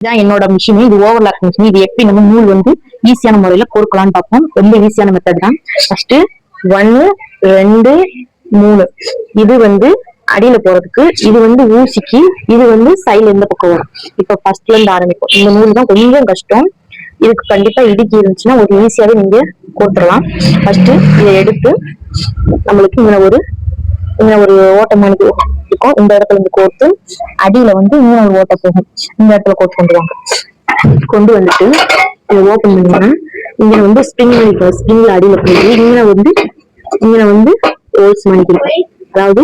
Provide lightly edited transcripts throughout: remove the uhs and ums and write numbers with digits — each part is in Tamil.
இதான் என்னோட மிஷின். இது ஓவர்லாக் மிஷின். இது எப்படி நம்ம நூல் வந்து ஈஸியான முறையில கோர்க்கலாம்னு பார்ப்போம். ரொம்ப ஈஸியான மெத்தட் தான். ஃபர்ஸ்ட் 1 2 3 இது வந்து அடியில போறதுக்கு, இது வந்து ஊசிக்கு, இது வந்து சைடுல இந்த பக்கம் வரும். இப்ப ஃபர்ஸ்ட்ல இருந்து ஆரம்பிக்கும். இந்த நூல் தான் கொஞ்சம் கஷ்டம். இதுக்கு கண்டிப்பா இடுக்கி இருந்துச்சுன்னா ஒரு ஈஸியாவே நீங்க கோர்த்துடலாம். ஃபர்ஸ்ட் இதை எடுத்து நம்மளுக்கு இங்க ஒரு ஓட்டை மாதிரி இருக்கும். இந்த இடத்துல இருந்து கோர்த்து அடியில வந்து இன்னும் ஒரு ஓட்டை போகும். இந்த இடத்துல கோர்த்து கொண்டு வந்துட்டு இதை ஓப்பன் பண்ணீங்கன்னா இங்க வந்து ஸ்ப்ரிங் பண்ணிக்கலாம். ஸ்ப்ரிங்ல அடியில போயிட்டு இங்க வந்து ஹோல்ஸ் பண்ணிக்கலாம். அதாவது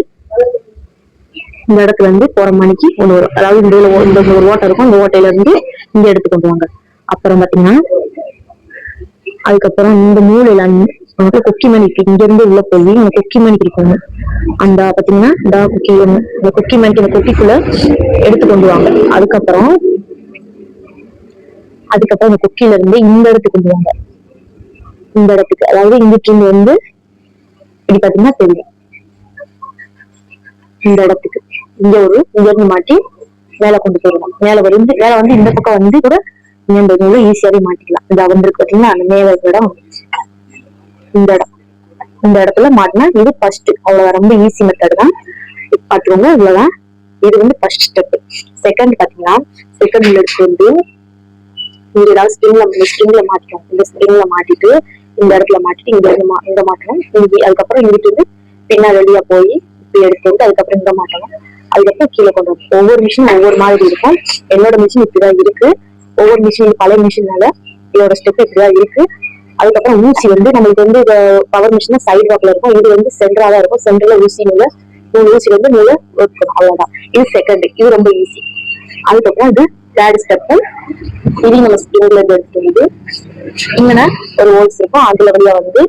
இந்த இடத்துல இருந்து போற மணிக்கு ஒன்று வரும். அதாவது இந்த ஒரு ஓட்டை இருக்கும். இந்த ஓட்டையில இருந்து இங்க எடுத்து கொண்டு வாங்க. அப்புறம் பாத்தீங்கன்னா அதுக்கப்புறம் இந்த மூலையில கொக்கி மணிக்கு இங்க இருந்து உள்ள போய் இந்த கொக்கி மணிக்கு இருக்கணும். அந்த பாத்தீங்கன்னா இந்த கொக்கி மணிக்கு இந்த கொக்கிக்குள்ள எடுத்து கொண்டு வாங்க. அதுக்கப்புறம் இந்த கொக்கியில இருந்து இந்த இடத்துக்கு கொண்டு வாங்க. இந்த இடத்துக்கு, அதாவது இங்கிட்டு வந்து இப்படி பாத்தீங்கன்னா தெரியும். இந்த இடத்துக்கு இங்க இருந்து மாட்டி மேல கொண்டு போயிடலாம். மேல வந்து இந்த பக்கம் வந்து கூட ஈஸியாவே மாட்டிக்கலாம். இந்த வந்திருக்கு பாத்தீங்கன்னா அந்த மேல இடம், இந்த இடத்துல மாட்டினா இது ஃபர்ஸ்ட். அவ்வளவு ரொம்ப ஈஸி மெத்தட் தான். பாத்துக்கோங்க. இவ்வளவுதான். இது வந்து ஃபர்ஸ்ட் ஸ்டெப். செகண்ட் பாத்தீங்கன்னா செகண்ட் எடுத்து வந்து நீங்க ஏதாவது ஸ்ப்ரிங்ல மாட்டிக்கணும். இந்த ஸ்ப்ரிங்ல மாட்டிட்டு இந்த இடத்துல மாட்டிட்டு இங்க மாட்டணும். அதுக்கப்புறம் இங்கிட்டு வந்து பின்னாடி வெளியா போய் இப்படி எடுத்து வந்து அதுக்கப்புறம் இங்க மாட்டணும். அதுக்கப்புறம் கீழே கொண்டு வரும். ஒவ்வொரு மிஷின் ஒவ்வொரு மாதிரி இருக்கும். என்னோட மிஷின் இப்படிதான் இருக்கு. ஒவ்வொரு மிஷின் பழைய மிஷினால இதோட ஸ்டெப் இப்படிதான் இருக்கு. அதுக்கப்புறம் ஊசி வந்து நம்மளுக்கு வந்து பவர் மிஷின் சைடு வாக்ல இருக்கும். இது வந்து சென்டரா தான் இருக்கும். சென்டர்ல ஊசி ஊசி வந்து நூலை ஒதுக்கணும். அவ்வளவுதான். இது செகண்ட். இது ரொம்ப ஈஸி. அதுக்கப்புறம் இது தேர்ட் ஸ்டெப். இதையும் நம்ம ஸ்ப்ரிங்ல எடுத்து இங்கன்னா ஒரு ஹோல்ஸ் இருக்கும். அதுல வழியா வந்து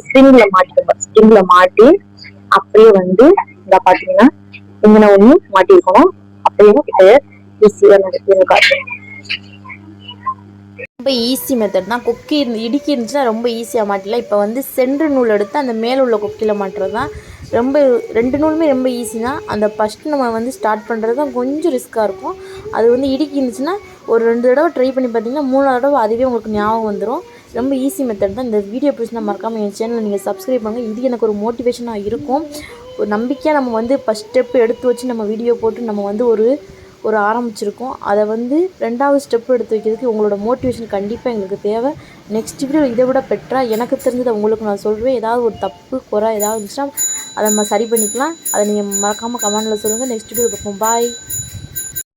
ஸ்ப்ரிங்ல மாட்டிருக்கோம். ஸ்ப்ரிங்ல மாட்டி அப்படியே வந்து இந்த பாத்தீங்கன்னா இங்கன ஒண்ணு மாட்டி இருக்கணும். அப்படியே ஈஸியா நடத்தி ரொம்ப ஈஸி மெத்தட் தான். கொக்கி இடுக்கி இருந்துச்சுன்னா ரொம்ப ஈஸியாக மாட்டிடலாம். இப்போ வந்து சென்ட்ரு நூல் எடுத்து அந்த மேலே உள்ள கொக்கியில் மாட்டுறது தான் ரொம்ப. 2 நூலுமே ரொம்ப ஈஸி தான். அந்த ஃபஸ்ட்டு நம்ம வந்து ஸ்டார்ட் பண்ணுறது தான் கொஞ்சம் ரிஸ்க்காக இருக்கும். அது வந்து இடுக்கி இருந்துச்சுன்னா ஒரு 2 தடவை ட்ரை பண்ணி பார்த்தீங்கன்னா 3ஆவது தடவை அதுவே உங்களுக்கு ஞாபகம் வந்துடும். ரொம்ப ஈஸி மெத்தட் தான். இந்த வீடியோ பிடிச்சினா மறக்காமல் என் சேனலை நீங்கள் சப்ஸ்கிரைப் பண்ணுங்கள். இது எனக்கு ஒரு மோட்டிவேஷனாக இருக்கும். ஒரு நம்பிக்கையாக நம்ம வந்து ஃபஸ்ட் ஸ்டெப் எடுத்து வச்சு நம்ம வீடியோ போட்டு நம்ம வந்து ஒரு ஆரம்பிச்சிருக்கோம். அதை வந்து 2வது ஸ்டெப் எடுத்து வைக்கிறதுக்கு உங்களோட மோட்டிவேஷன் கண்டிப்பாக எங்களுக்கு தேவை. நெக்ஸ்ட் வீடியோ இதை விட பெட்டராக எனக்கு தெரிஞ்சதை உங்களுக்கு நான் சொல்வேன். ஏதாவது ஒரு தப்பு குறை ஏதாவது இருந்துச்சுன்னா அதை நம்ம சரி பண்ணிக்கலாம். அதை நீங்கள் மறக்காமல் கமெண்டில் சொல்லுங்கள். நெக்ஸ்ட் வீடியோ பார்ப்போம். பாய்.